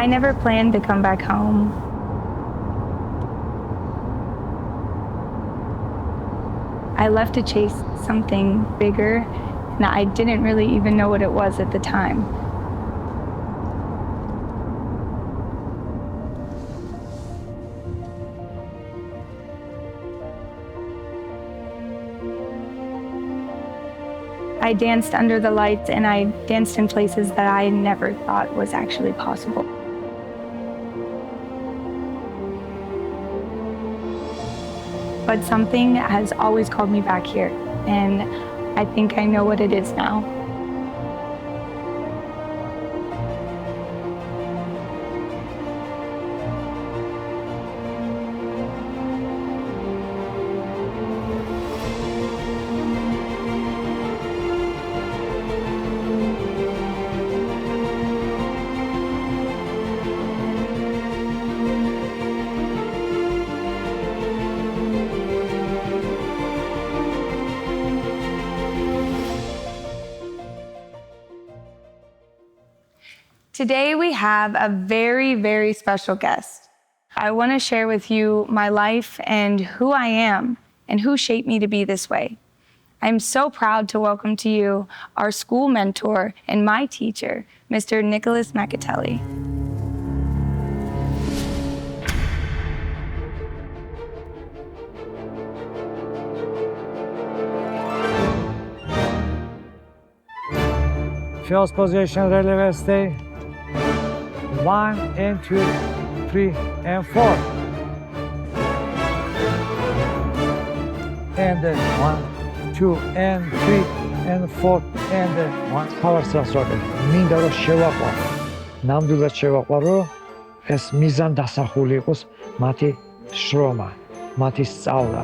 never planned to come back home. I left to chase something bigger, and I didn't really even know what it was at the time. I danced under the lights, and I danced in places that I never thought was actually possible. But something has always called me back here, and I think I know what it is now. Today we have a very, very special guest. I want to share with you my life and who I am and who shaped me to be this way. I'm so proud to welcome to you our school mentor and my teacher, Mr. Nicholas Macatelli. First position relevance day. 1 and 2, 3 and 4. And 1, 2 and 3 and 4 and 1. Հավասարացրել։ Მინდა რომ შევაყვარო. ნამდვილად შევაყვარო, ეს მიზან დასახული იყოს მათი შრომა, მათი სწავლა.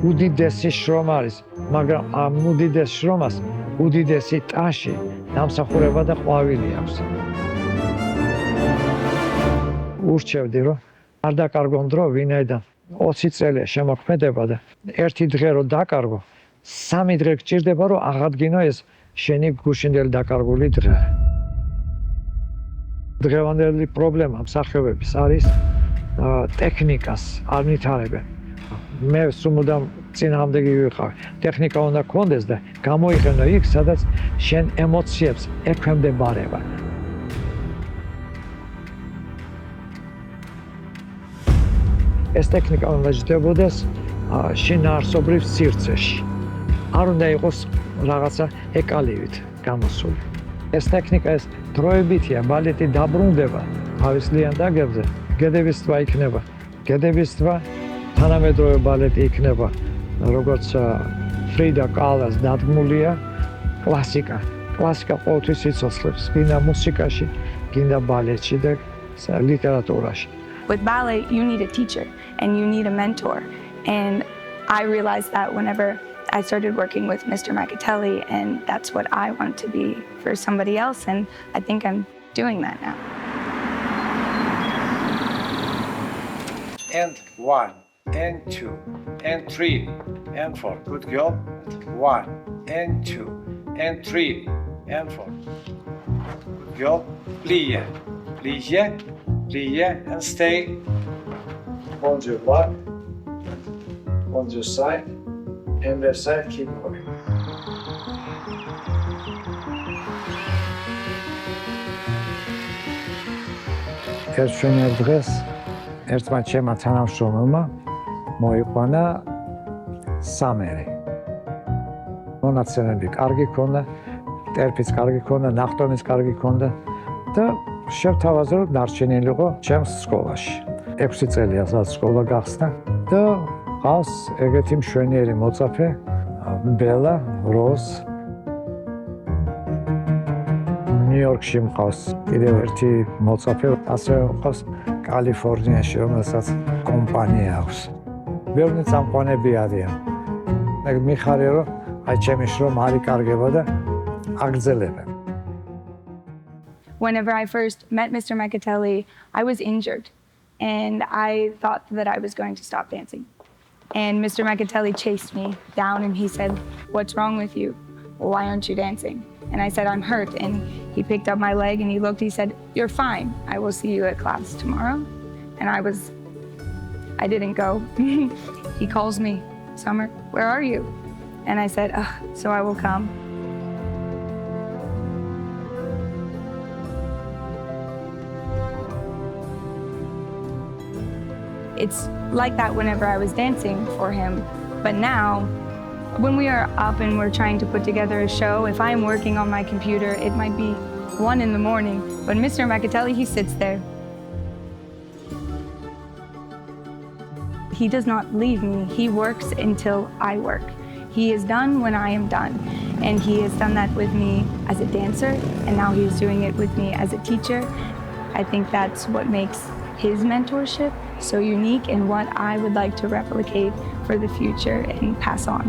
უდიდესი შრომა არის, მაგრამ ამ უდიდეს შრომას უდიდესი ტაში დამსახურება და ყვავილი აქვს. ურჩევდი რომ არ დაკარგონ დრო ვინაიდან 20 წელია შემოქმედება და ერთი დღე რომ დაკარგო, 3 დღე გჭირდება რომ აღადგინო ეს შენი გუშინდელი დაკარგული დღე. დღევანდელი პრობლემა მსახიობების არის ტექნიკას არ ვითარებენ. მე სულ წინააღმდეგი ვიყავ. ტექნიკა უნდა გქონდეს და გამოიყენო იქ, სადაც შენ ემოციებს ექვემდებარება. ეს ტექნიკა უნდა ჯდებოდეს შინაარსობრივ სივრცეში. არ უნდა იყოს რაღაცა ეკალივით გამოსული. ეს ტექნიკა ეს დროებითია, ბალეტი დაბრუნდება თავისლიან დაგებზე, გედების თვა იქნება. გედების თვა თანამედროვე ბალეტი იქნება, როგორც ფრიდა კალას დადგმულია კლასიკა. კლასიკა ყოველთვის იცოცხლებს, გინდა მუსიკაში, გინდა ბალეტში და ლიტერატურაში. With ballet, you need a teacher and you need a mentor. And I realized that whenever I started working with Mr. Macatelli, and that's what I want to be for somebody else, and I think I'm doing that now. And 1. And 2, and 3, and 4. Good girl. 1, and 2, and 3, and 4. Good girl. Plie, plie, plie, and stay. On your back, on your side, and the side, keep going. Ertfőnél დღეს ერთმა ჩემმა თანამშრომელმა მოიყვანა სამერი. მონაცემები კარგი ქონდა, ტერფიც კარგი ქონდა, ნახტომიც კარგი ქონდა და შევთავაზე რომ დარჩენილიყო ჩემს სკოლაში. 6 წელია სადაც სკოლა გახსნა და ყავს ეგეთი მშვენიერი მოწაფე ბელა როს. ნიუ-იორკში მყავს კიდევ ერთი მოწაფე, ასევე მყავს კალიფორნიაში, რომელსაც კომპანია აქვს. ბევრი წამყვანები არიან. მე მიხარია რომ აი ჩემი შრომა არ იკარგება და აგრძელებენ. Whenever I first met Mr. Macatelli, I was injured and I thought that I was going to stop dancing. And Mr. Macatelli chased me down and he said, "What's wrong with you? well, why aren't you dancing? And I said, I'm hurt. And he picked up my leg and he looked, he said, you're fine. I will see you at class tomorrow. And I didn't go. He calls me, Summer, where are you? And I said, so I will come. It's like that whenever I was dancing for him. But now, when we are up and we're trying to put together a show, if I'm working on my computer, it might be 1 in the morning. But Mr. Macatelli, he sits there. He does not leave me. He works until I work. He is done when I am done. And he has done that with me as a dancer, and now he's doing it with me as a teacher. I think that's what makes his mentorship so unique and what I would like to replicate for the future and pass on.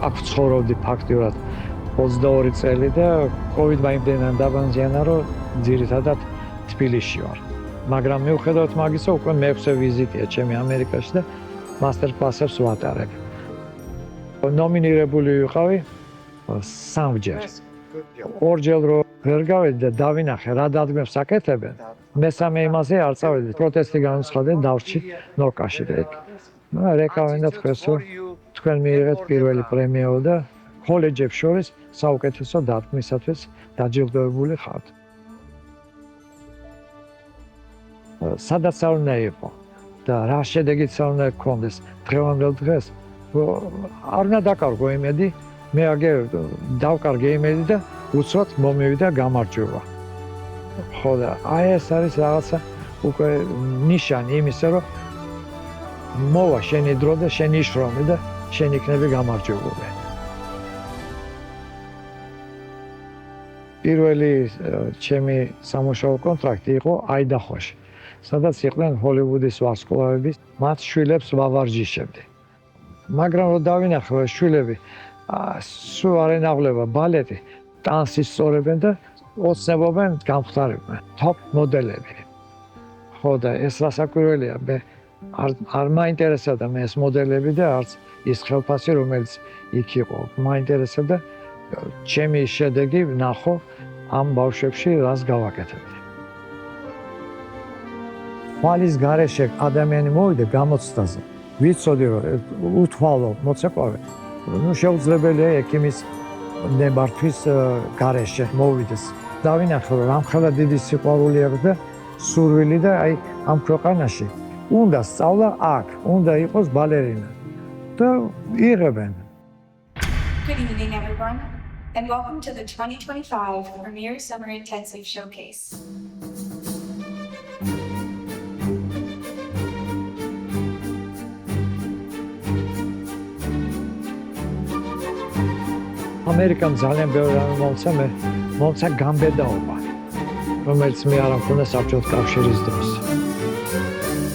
აქ ცხოვრობდი ფაქტიურად 22 წელი და COVID-მა იმდენად დაბანზიანა, რომ ძირითადად თბილისში ვარ. მაგრამ მიუხედავად მაგისა, უკვე მე-6 ვიზიტია ჩემი ამერიკაში და მასტერ კლასებს ვატარებ. ნომინირებული ვიყავი 3-ჯერ. ორჯერ რო ვერ გავედი და დავინახე რა დადგმებს აკეთებენ, მესამე იმაზე არ წავედი, პროტესტი განუცხადე დავრჩი ნორკაში და რეკავენ და თქვენს რომ თქვენ მიიღეთ პირველი პრემიაო და კოლეჯებს შორის საუკეთესო დადგმისათვის დაჯილდოებული ხართ. სადაც არ უნდა იყო და რა შედეგიც არ უნდა გქონდეს დღევანდელ დღეს, არ უნდა დაკარგო იმედი, მე აგერ დავკარგე იმედი და უცბად მომივიდა გამარჯვება. ხო და აი ეს არის რაღაცა უკვე ნიშანი იმისა, რომ მოვა შენი დრო და შენი შრომი და შენ იქნები გამარჯვებული. პირველი ჩემი სამუშაო კონტრაქტი იყო აიდაჰოში, სადაც იყვნენ ჰოლივუდის ვარსკვლავები, მათ შვილებს ვავარჯიშებდი. მაგრამ რომ დავინახე, რომ შვილები სულ არ ენაღვლება ბალეტი, ტანსის სწორებენ და ოცნებობენ გამხდარებენ, თოპ მოდელები. ხო და ეს რასაკვირველია, მე არ მაინტერესებდა მე ეს მოდელები და არც ის ხელფასი, რომელიც იქ იყო. მაინტერესებდა ჩემი შედეგი ვნახო ამ ბავშვებში რას გავაკეთებდი. ხვალის გარეშე ადამიანი მოვიდა გამოცდაზე. ვიცოდი რომ უთვალო მოცეკვავე. შეუძლებელია ექიმის ნებართვის გარეშე მოვიდეს. დავინახე რომ რამხელა დიდი სიყვარული აქვს და სურვილი და აი ამ ქვეყანაში უნდა სწავლა აქ, უნდა იყოს ბალერინა და იღებენ. Good evening, everyone, and welcome to the 2025 Premier Summer Intensive Showcase. ამერიკამ ძალიან ბევრი რამე მომცა გამბედაობა, რომელიც მე არ მქონდა საბჭოთა კავშირის დროს.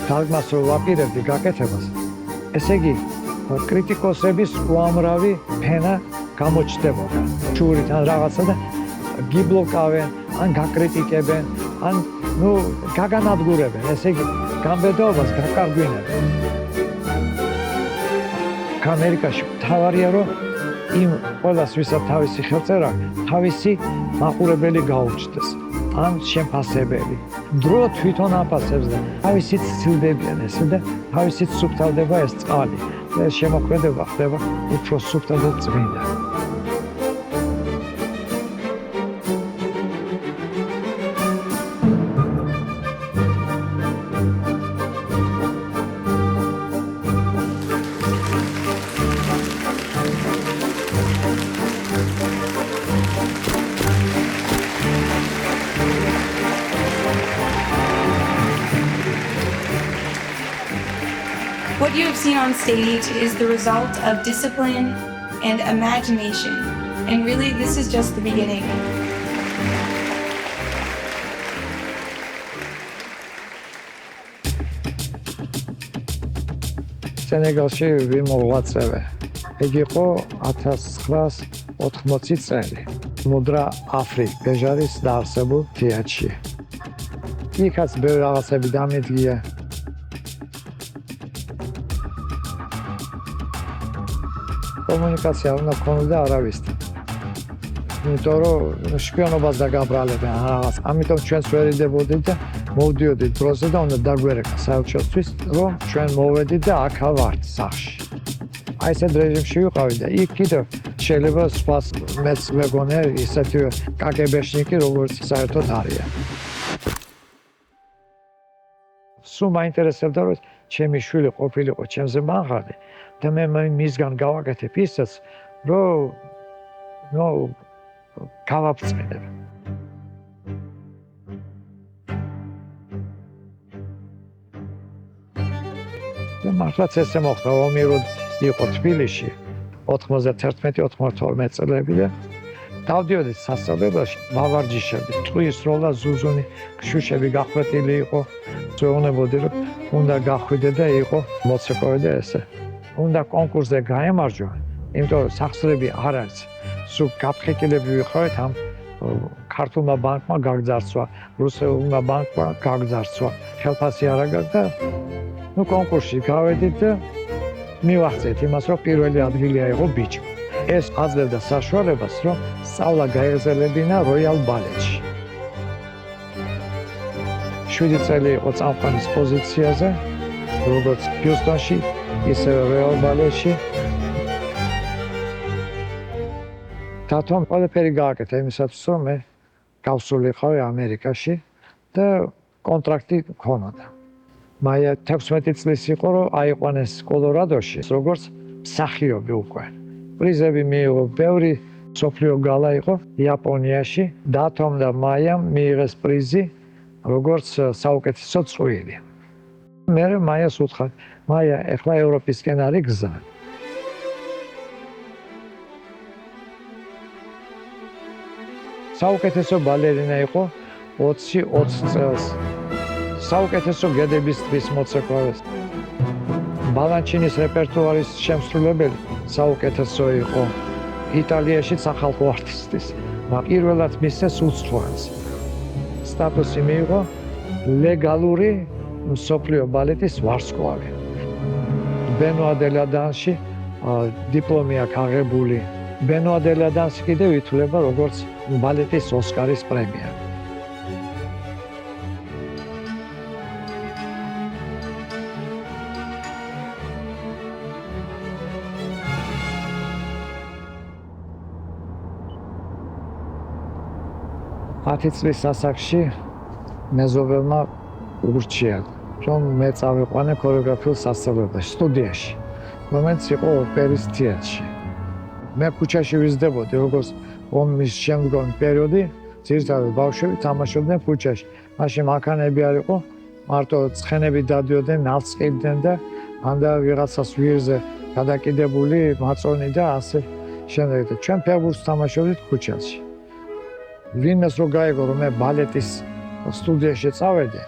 თალგმას რო ვაპირებდი გაკეთებას, ესე იგი კრიტიკოსების უამრავი ფენა გამოჩნდებოდა. ჩურით ან რაღაცა და გიბლოკავენ, ან გაკრიტიკებენ, ან გაგანადგურებენ, ესე იგი გამბედაობას გაკარგვინებენ. ამერიკაში მთავარია რომ იმ ყველას ვისაც თავისი ხელწერა, თავისი მაყურებელი გაუჩნდეს, ან შემფასებელი. დრო თვითონ აფასებს და თავისით სცილდებიან ესე და თავისით სუფთავდება ეს წყალი. და შემოქმედება ხდება უფრო სუფთა და წმინდა. What you have seen on stage is the result of discipline and imagination. And really, this is just the beginning. სენეგალში ვიმოღვაწევე. ეგ იყო 1980 წელი. მუდრა აფრი ბეჟარის დაარსებულ თეატრში. იქაც ბევრი რაღაცები დამედგია. კომუნიკაცია უნდა ქონოდა არავისთან. იმიტომ რომ შპიონობას დაგაბრალებენ რაღაც. ამიტომ ჩვენს ვერიდებოდით და მოვდიოდით დროზე და უნდა დაგვერეკა საელჩოსთვის, რომ ჩვენ მოვედით და აქ ვართ სახში. აი ესეთ რეჟიმში ვიყავი და იქ კიდევ შეიძლება სხვას მეც მეგონე ისეთი კაგებეშნიკი როგორც საერთოდ არიან. სულ მაინტერესებდა რომ ჩემი შვილი ყოფილიყო ჩემზე მაღალი და მე მისგან გავაკეთებ ისაც რომ გავაფრთხილებ. და მართლაც ესე მოხდა ომი რო იყო თბილისში 91-92 წლები და დავდიოდი სასწავლებელში მავარჯიშები, ტყვის როლა, ზუზუნი, შუშები გახვეტილი იყო. ზეუნებოდი რომ უნდა გახვიდე და იყო მოცეკვავე და ესე. უნდა კონკურსზე გაემარჯვა, იმიტომ რომ სახსრები არ არის. სულ გაფრთხილები ვიყავით ამ ქართულმა ბანკმა გაგძარცვა, რუსულმა ბანკმა გაგძარცვა. ხელფასი არ აგაგდა. კონკურსში გავედით და მივახცეთ იმას, რომ პირველი ადგილი აიღო ბიჭმა. ეს აძლევდა საშუალებას, რომ სწავლა გაეგზელებინა როიალ ბალეტში. 7 წელი იყო წამყვანის პოზიციაზე, როგორც ჰიუსტონში, ისევე როიალ ბალეტში. თვითონ ყველაფერი გააკეთა იმისათვის, რომ მე გავსულიყავი ამერიკაში და კონტრაქტი მქონოდა. მაია 16 წლის იყო, რომ აიყვანეს კოლორადოში, როგორც მსახიობი უკვე. პრიზები მიიღო, ბევრი სოფლიო გალა იყო იაპონიაში, დათომ და მაიამ მიიღეს პრიზი, როგორც საუკეთესო წვილი. მე მაიას უთხრა, მაია, ეხლა ევროპისკენ არის გზა. საუკეთესო ბალერინა იყო 20 წელს. საუკეთესო გედების ტყის მოცეკვავე. ბალანჩინის რეპერტუარის შემსრულებელი საუკეთესო იყო. იტალიაში სახალხო არტისტის. პირველად მისცეს უცხოენს. სტატუსი მიიღო ლეგალური მსოფლიო ბალეტის ვარსკვლავი. ბენუა დე ლა დანსში დიპლომი აქვს აღებული. ბენუა დე ლა დანსი კიდევ ითვლება როგორც ბალეტის ოსკარის პრემია. ათი წლის ასაკში მეზობელმა ურჩია, რომ მე წავიყვანე ქორეოგრაფიულ სასწავლებელში, სტუდიაში, რომელიც იყო ოპერის თეატრში. მე ქუჩაში ვიზრდებოდი, როგორც ომის შემდგომი პერიოდი, ძირითადად ბავშვები თამაშობდნენ ქუჩაში. მაშინ მანქანები არ იყო, მარტო ცხენები დადიოდნენ, ნავთს ყიდდნენ და ანდა ვიღაცას ვირზე გადაკიდებული მაწონი და ასე შემდეგ. ჩვენ ფეხბურთს თამაშობდით ქუჩაში. ვინმეს რო გაიგო რომ მე ბალეტის სტუდიაში წავედი,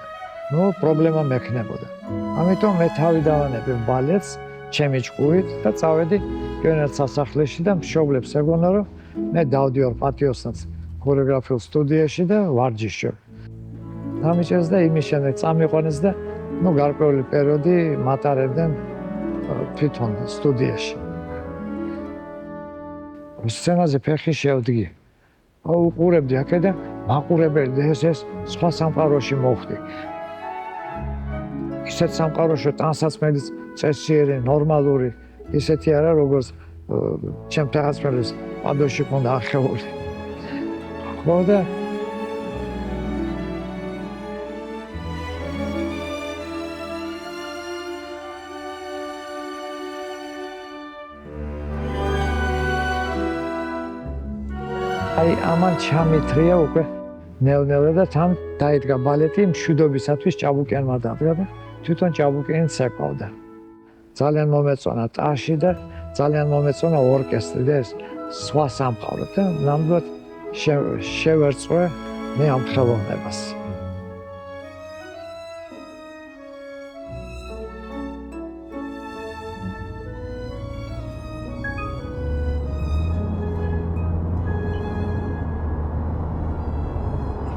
პრობლემა მექნებოდა. ამიტომ მე თავი დავანებე ბალეტს ჩემი ჭკუით და წავედი გენერალ სასახლეში და მშობლებს ეგონა რომ მე დავდივარ პატიოსნაც ქორეოგრაფიულ სტუდიაში და ვარჯიშობ. ამიჭერს და იმის შემდეგ წამიყვანეს და გარკვეული პერიოდი მატარებდნენ თვითონ სტუდიაში. სცენაზე ფეხი შევდგი. უყურებდი აქედან მაყურებელი ეს სხვა სამყაროში მოხვდი. ისეთ სამყაროში ტანსაცმელის წესიერი, ნორმალური, ისეთი არა როგორც ჩემ ფეხაცმელის პადოში ქონდა ახეული. ხო და აი ამან ჩამithრია უკვე ნელ-ნელა და თან დაიდგა ბალეტი მშვიდობისათვის ჭაბუკიანმა დადგა და თვითონ ჭაბუკიანი ცეკვავდა. ძალიან მომეწონა ტაში და ძალიან მომეწონა ორკესტრი და ეს სხვა სამყარო და ნამდვილად შევერწყვე მე ამ ხელოვნებას.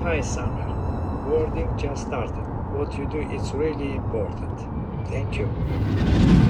Hi Summer, boarding just started. What you do is really important. Thank you.